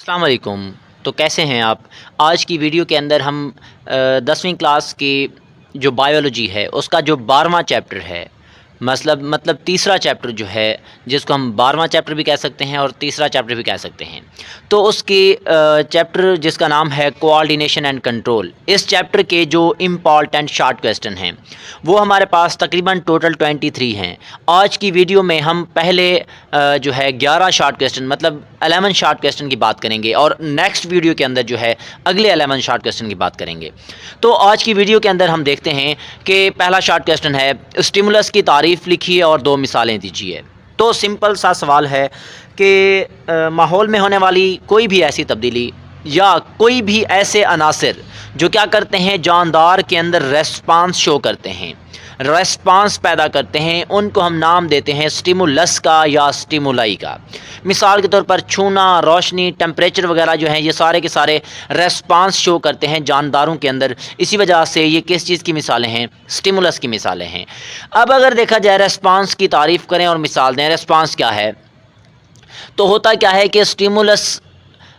السلام علیکم۔ تو کیسے ہیں آپ؟ آج کی ویڈیو کے اندر ہم 10ویں کلاس کی جو بایولوجی ہے اس کا جو 12واں چیپٹر ہے، مطلب تیسرا چیپٹر جو ہے، جس کو ہم 12واں چیپٹر بھی کہہ سکتے ہیں اور تیسرا چیپٹر بھی کہہ سکتے ہیں، تو اس کی چیپٹر جس کا نام ہے کوآرڈینیشن اینڈ کنٹرول، اس چیپٹر کے جو امپورٹنٹ شارٹ کویسچن ہیں وہ ہمارے پاس تقریباً ٹوٹل 23 ہیں۔ آج کی ویڈیو میں ہم پہلے جو ہے 11 شارٹ کویسچن مطلب 11 شارٹ کویسچن کی بات کریں گے، اور نیکسٹ ویڈیو کے اندر جو ہے اگلے 11 شارٹ کویسچن کی بات کریں گے۔ تو آج کی ویڈیو کے اندر ہم دیکھتے ہیں کہ پہلا شارٹ کویسچن ہے، اسٹیمولس کی تعریف لکھیے اور 2 مثالیں دیجیے۔ تو سمپل سا سوال ہے کہ ماحول میں ہونے والی کوئی بھی ایسی تبدیلی یا کوئی بھی ایسے عناصر جو کیا کرتے ہیں، جاندار کے اندر ریسپانس شو کرتے ہیں، ریسپانس پیدا کرتے ہیں، ان کو ہم نام دیتے ہیں اسٹیمولس کا یا اسٹیمولائی کا۔ مثال کے طور پر چھونا، روشنی، ٹمپریچر وغیرہ جو ہیں، یہ سارے کے سارے ریسپانس شو کرتے ہیں جانداروں کے اندر، اسی وجہ سے یہ کس چیز کی مثالیں ہیں؟ اسٹیمولس کی مثالیں ہیں۔ اب اگر دیکھا جائے ریسپانس کی تعریف کریں اور مثال دیں، ریسپانس کیا ہے؟ تو ہوتا کیا ہے کہ اسٹیمولس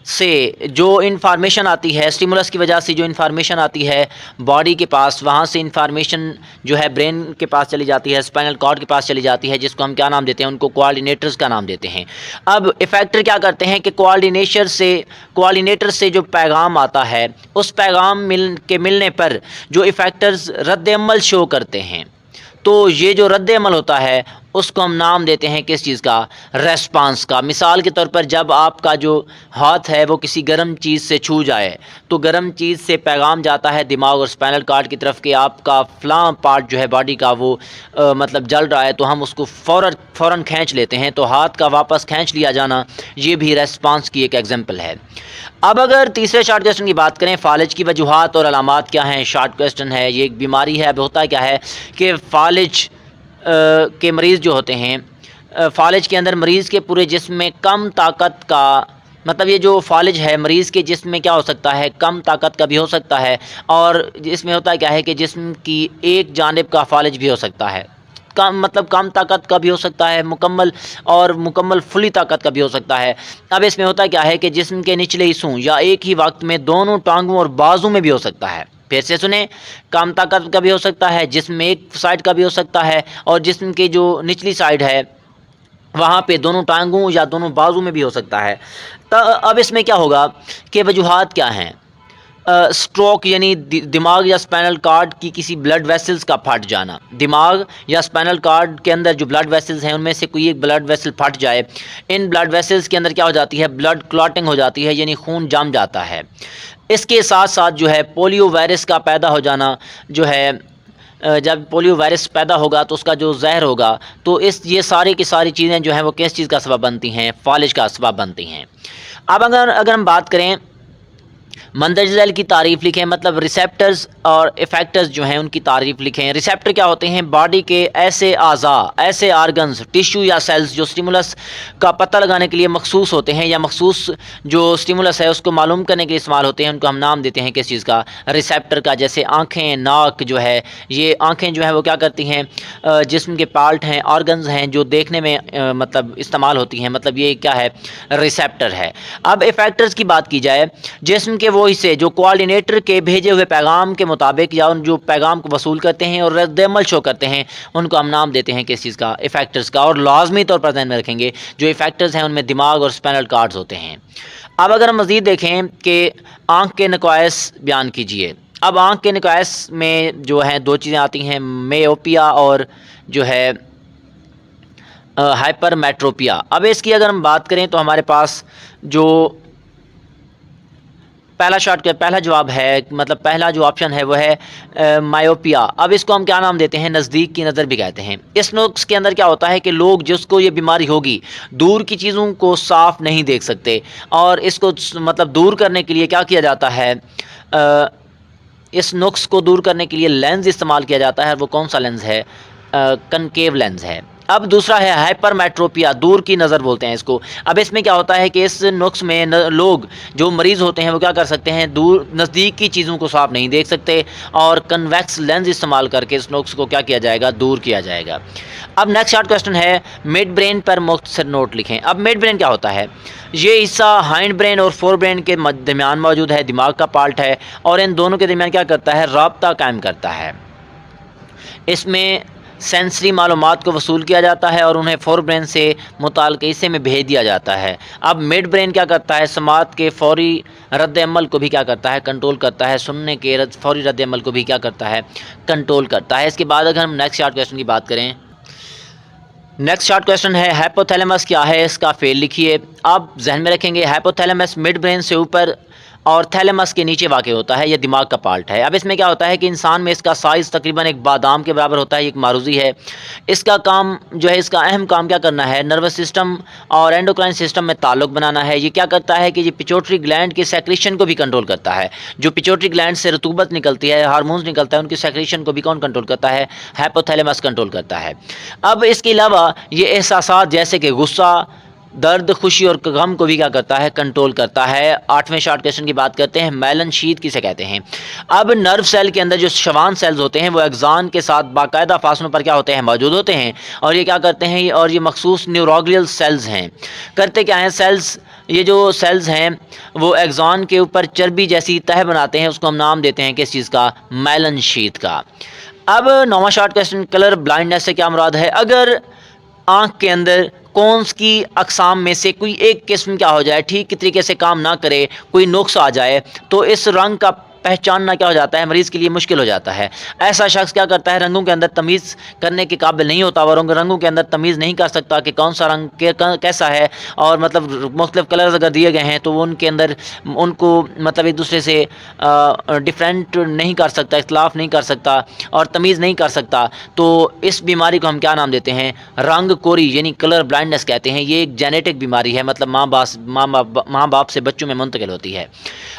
سے جو انفارمیشن آتی ہے، اسٹیمولس کی وجہ سے جو انفارمیشن آتی ہے باڈی کے پاس، وہاں سے انفارمیشن جو ہے برین کے پاس چلی جاتی ہے، اسپائنل کارڈ کے پاس چلی جاتی ہے، جس کو ہم کیا نام دیتے ہیں؟ ان کو کوآرڈینیٹرز کا نام دیتے ہیں۔ اب افیکٹر کیا کرتے ہیں کہ کوآرڈینیٹر سے جو پیغام آتا ہے، اس پیغام کے ملنے پر جو افیکٹرز رد عمل شو کرتے ہیں، تو یہ جو رد عمل ہوتا ہے اس کو ہم نام دیتے ہیں کس چیز کا؟ ریسپانس کا۔ مثال کے طور پر جب آپ کا جو ہاتھ ہے وہ کسی گرم چیز سے چھو جائے تو گرم چیز سے پیغام جاتا ہے دماغ اور اسپائنل کارڈ کی طرف کہ آپ کا فلاں پارٹ جو ہے باڈی کا وہ مطلب جل رہا ہے، تو ہم اس کو فوراً کھینچ لیتے ہیں، تو ہاتھ کا واپس کھینچ لیا جانا یہ بھی ریسپانس کی ایک ایگزامپل ہے۔ اب اگر تیسرے شارٹ کویسچن کی بات کریں، فالج کی وجوہات اور علامات کیا ہیں؟ شارٹ کویسچن ہے، یہ ایک بیماری ہے۔ اب ہوتا کیا ہے کہ فالج کے مریض جو ہوتے ہیں، فالج کے اندر مریض کے پورے جسم میں کم طاقت کا مطلب یہ جو فالج ہے مریض کے جسم میں کیا ہو سکتا ہے؟ کم طاقت کا بھی ہو سکتا ہے، اور اس میں ہوتا کیا ہے کہ جسم کی ایک جانب کا فالج بھی ہو سکتا ہے، کم طاقت کا بھی ہو سکتا ہے، مکمل فلی طاقت کا بھی ہو سکتا ہے۔ اب اس میں ہوتا کیا ہے کہ جسم کے نچلے حصوں یا ایک ہی وقت میں دونوں ٹانگوں اور بازو میں بھی ہو سکتا ہے۔ پھر سے سنیں، کم طاقت کا بھی ہو سکتا ہے، جسم میں ایک سائڈ کا بھی ہو سکتا ہے، اور جسم کی جو نچلی سائڈ ہے وہاں پہ دونوں ٹانگوں یا دونوں بازو میں بھی ہو سکتا ہے۔ تو اب اس میں کیا ہوگا کہ وجوہات کیا ہیں؟ سٹروک یعنی دماغ یا اسپائنل کارڈ کی کسی بلڈ ویسلز کا پھٹ جانا، دماغ یا اسپائنل کارڈ کے اندر جو بلڈ ویسلز ہیں ان میں سے کوئی ایک بلڈ ویسل پھٹ جائے، ان بلڈ ویسلز کے اندر کیا ہو جاتی ہے؟ بلڈ کلاٹنگ ہو جاتی ہے، یعنی خون جم جاتا ہے۔ اس کے ساتھ ساتھ جو ہے پولیو وائرس کا پیدا ہو جانا، جو ہے جب پولیو وائرس پیدا ہوگا تو اس کا جو زہر ہوگا، تو یہ ساری کی ساری چیزیں جو ہیں وہ کس چیز کا سبب بنتی ہیں؟ فالج کا سبب بنتی ہیں۔ اب اگر ہم بات کریں، مندرجہ ذیل کی تعریف لکھیں، مطلب ریسیپٹرز اور افیکٹرز جو ہیں ان کی تعریف لکھیں۔ ریسیپٹر کیا ہوتے ہیں؟ باڈی کے ایسے اعضاء، ایسے آرگنز، ٹیشو یا سیلز جو اسٹیمولس کا پتہ لگانے کے لیے مخصوص ہوتے ہیں، یا مخصوص جو اسٹیمولس ہے اس کو معلوم کرنے کے لیے استعمال ہوتے ہیں، ان کو ہم نام دیتے ہیں کس چیز کا؟ ریسیپٹر کا۔ جیسے آنکھیں، ناک جو ہے، یہ آنکھیں جو ہیں وہ کیا کرتی ہیں؟ جسم کے پارٹ ہیں، آرگنز ہیں جو دیکھنے میں مطلب استعمال ہوتی ہیں، مطلب یہ کیا ہے؟ ریسیپٹر ہے۔ اب افیکٹرز کی بات کی جائے، جسم کے وہ حصے جو کوآرڈینیٹر کے بھیجے ہوئے پیغام کے مطابق یا ان جو پیغام کو وصول کرتے ہیں اور رد عمل شو کرتے ہیں، ان کو ہم نام دیتے ہیں کس چیز کا؟ افیکٹرز کا۔ اور لازمی طور پر ذہن میں رکھیں گے جو افیکٹرز ہیں ان میں دماغ اور اسپائنل کارڈز ہوتے ہیں۔ اب اگر ہم مزید دیکھیں کہ آنکھ کے نقائص بیان کیجیے۔ اب آنکھ کے نقائص میں جو ہیں 2 چیزیں آتی ہیں، میوپیا اور جو ہے ہائپر میٹروپیا۔ اب اس کی اگر ہم بات کریں تو ہمارے پاس جو پہلا جواب ہے، مطلب پہلا جو آپشن ہے وہ ہے مائیوپیا۔ اب اس کو ہم کیا نام دیتے ہیں؟ نزدیک کی نظر بھی کہتے ہیں۔ اس نقص کے اندر کیا ہوتا ہے کہ لوگ جس کو یہ بیماری ہوگی دور کی چیزوں کو صاف نہیں دیکھ سکتے، اور اس کو مطلب دور کرنے کے لیے کیا کیا جاتا ہے؟ اس نقص کو دور کرنے کے لیے لینز استعمال کیا جاتا ہے۔ وہ کون سا لینز ہے؟ کنکیو لینز ہے۔ اب دوسرا ہے ہائپرمیٹروپیا، دور کی نظر بولتے ہیں اس کو۔ اب اس میں کیا ہوتا ہے کہ اس نقص میں لوگ جو مریض ہوتے ہیں وہ کیا کر سکتے ہیں، دور نزدیک کی چیزوں کو صاف نہیں دیکھ سکتے، اور کنویکس لینز استعمال کر کے اس نقص کو کیا کیا جائے گا، دور کیا جائے گا۔ اب نیکسٹ شارٹ کویسچن ہے مڈ برین پر مختصر نوٹ لکھیں۔ اب مڈ برین کیا ہوتا ہے، یہ حصہ ہائنڈ برین اور فور برین کے درمیان موجود ہے، دماغ کا پارٹ ہے، اور ان دونوں کے درمیان کیا کرتا ہے، رابطہ قائم کرتا ہے۔ اس میں سینسری معلومات کو وصول کیا جاتا ہے اور انہیں فور برین سے متعلقہ حصے میں بھیج دیا جاتا ہے۔ اب مڈ برین کیا کرتا ہے، سماعت کے فوری رد عمل کو بھی کیا کرتا ہے، کنٹرول کرتا ہے، سننے کے فوری رد عمل کو بھی کیا کرتا ہے، کنٹرول کرتا ہے۔ اس کے بعد اگر ہم نیکسٹ شارٹ کویسچن کی بات کریں، نیکسٹ شارٹ کویسچن ہے ہائپوتھیلیمس کیا ہے، اس کا فعل لکھیے۔ آپ ذہن میں رکھیں گے ہائپوتھیلیمس مڈ برین سے اوپر اور تھیلیمس کے نیچے واقع ہوتا ہے، یہ دماغ کا پارٹ ہے۔ اب اس میں کیا ہوتا ہے کہ انسان میں اس کا سائز تقریباً ایک بادام کے برابر ہوتا ہے، ایک معروضی ہے۔ اس کا کام جو ہے، اس کا اہم کام کیا کرنا ہے، نروس سسٹم اور اینڈوکرائن سسٹم میں تعلق بنانا ہے۔ یہ کیا کرتا ہے کہ یہ پیچوٹری گلینڈ کی سیکریشن کو بھی کنٹرول کرتا ہے۔ جو پیچوٹری گلینڈ سے رطوبت نکلتی ہے، ہارمونز نکلتا ہے، ان کی سیکریشن کو بھی کون کنٹرول کرتا ہے، ہائپوتھیلیمس کنٹرول کرتا ہے۔ اب اس کے علاوہ یہ احساسات جیسے کہ غصہ، درد، خوشی اور غم کو بھی کیا کرتا ہے، کنٹرول کرتا ہے۔ آٹھویں شارٹ کویسچن کی بات کرتے ہیں، میلن شیت کسے کہتے ہیں۔ اب نرو سیل کے اندر جو شوان سیلز ہوتے ہیں وہ ایگزان کے ساتھ باقاعدہ فاصلوں پر کیا ہوتے ہیں، موجود ہوتے ہیں، اور یہ کیا کرتے ہیں، اور یہ مخصوص نیوروگلیل سیلز ہیں۔ کرتے کیا ہیں سیلز، یہ جو سیلز ہیں وہ ایگزان کے اوپر چربی جیسی تہ بناتے ہیں، اس کو ہم نام دیتے ہیں کس چیز کا، میلن شیت کا۔ اب نواں شارٹ کویسچن، کلر بلائنڈنس سے کیا مراد ہے۔ اگر آنکھ کے اندر کونس کی اقسام میں سے کوئی ایک قسم کیا ہو جائے، ٹھیک طریقے سے کام نہ کرے، کوئی نقص آ جائے، تو اس رنگ کا پہچاننا کیا ہو جاتا ہے، مریض کے لیے مشکل ہو جاتا ہے۔ ایسا شخص کیا کرتا ہے، رنگوں کے اندر تمیز کرنے کے قابل نہیں ہوتا، وہ رنگوں کے اندر تمیز نہیں کر سکتا کہ کون سا رنگ کیسا ہے، اور مطلب مختلف کلرز اگر دیے گئے ہیں تو وہ ان کے اندر ان کو مطلب ایک دوسرے سے ڈفرینٹ نہیں کر سکتا، اختلاف نہیں کر سکتا اور تمیز نہیں کر سکتا۔ تو اس بیماری کو ہم کیا نام دیتے ہیں، رنگ کوری یعنی کلر بلائنڈنس کہتے ہیں۔ یہ ایک جینیٹک بیماری ہے، مطلب ماں باپ سے بچوں میں منتقل ہوتی ہے۔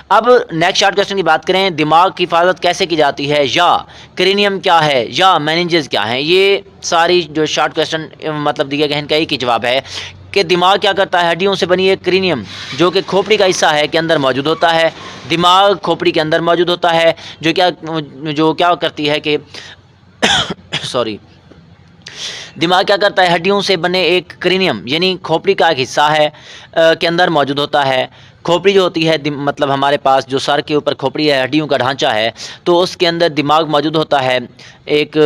اب نیکسٹ شارٹ کویسچن کی بات کریں، دماغ کی حفاظت کیسے کی جاتی ہے، یا کرینیم کیا ہے، یا میننجز کیا ہیں۔ یہ ساری جو شارٹ کویسچن مطلب دیے گئے ان کا ایک ہی جواب ہے کہ دماغ کیا کرتا ہے، ہڈیوں سے بنی ایک کرینیم جو کہ کھوپڑی کا حصہ ہے کے اندر موجود ہوتا ہے۔ دماغ کھوپڑی کے اندر موجود ہوتا ہے، جو کیا کرتی ہے کہ دماغ کیا کرتا ہے، ہڈیوں سے بنے ایک کرینیم یعنی کھوپڑی کا ایک حصہ ہے کے اندر موجود ہوتا ہے۔ کھوپڑی جو ہوتی ہے مطلب ہمارے پاس جو سر کے اوپر کھوپڑی ہے، ہڈیوں کا ڈھانچہ ہے، تو اس کے اندر دماغ موجود ہوتا ہے ایک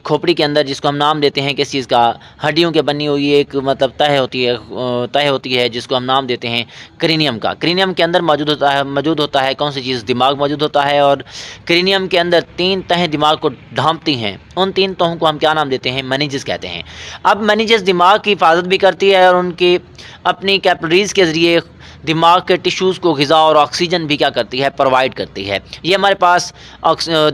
کھوپڑی کے اندر، جس کو ہم نام دیتے ہیں کس چیز کا، ہڈیوں کے بنی ہوئی ایک مطلب تہ ہوتی ہے جس کو ہم نام دیتے ہیں کرینیم کا۔ کرینیم کے اندر موجود ہوتا ہے کون سی چیز، دماغ موجود ہوتا ہے، اور کرینیم کے اندر 3 تہیں دماغ کو ڈھانپتی ہیں، ان 3 تہوں کو ہم کیا نام دیتے ہیں، میننجز کہتے ہیں۔ اب میننجز دماغ کی حفاظت بھی کرتی ہے اور ان کی اپنی کیپلریز کے ذریعے دماغ کے ٹیشوز کو غذا اور آکسیجن بھی کیا کرتی ہے، پرووائڈ کرتی ہے۔ یہ ہمارے پاس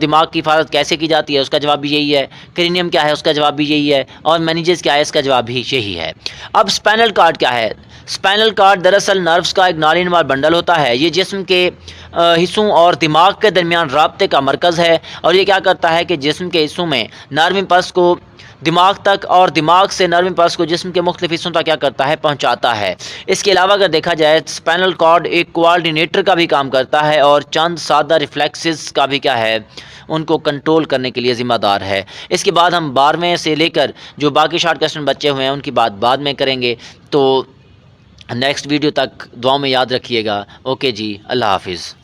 دماغ کی حفاظت کیسے کی جاتی ہے، اس کا جواب بھی یہی ہے۔ کرینیم کیا ہے، اس کا جواب بھی یہی ہے، اور میننجز کیا ہے، اس کا جواب بھی یہی ہے۔ اب اسپائنل کارڈ کیا ہے، اسپائنل کارڈ دراصل نروز کا ایک نالینوار بنڈل ہوتا ہے۔ یہ جسم کے حصوں اور دماغ کے درمیان رابطے کا مرکز ہے، اور یہ کیا کرتا ہے کہ جسم کے حصوں میں نرو امپلس کو دماغ تک اور دماغ سے نرو امپلس کو جسم کے مختلف حصوں تک کیا کرتا ہے، پہنچاتا ہے۔ اس کے علاوہ اگر دیکھا جائے اسپائنل کارڈ ایک کوآرڈینیٹر کا بھی کام کرتا ہے اور چند سادہ ریفلیکسز کا بھی کیا ہے، ان کو کنٹرول کرنے کے لیے ذمہ دار ہے۔ اس کے بعد ہم 12ویں سے لے کر جو باقی شارٹ کویسچن بچے ہوئے ہیں ان کی بات بعد میں کریں گے۔ تو نیکسٹ ویڈیو تک دعاؤں میں یاد رکھیے گا۔ اوکے جی، اللہ حافظ۔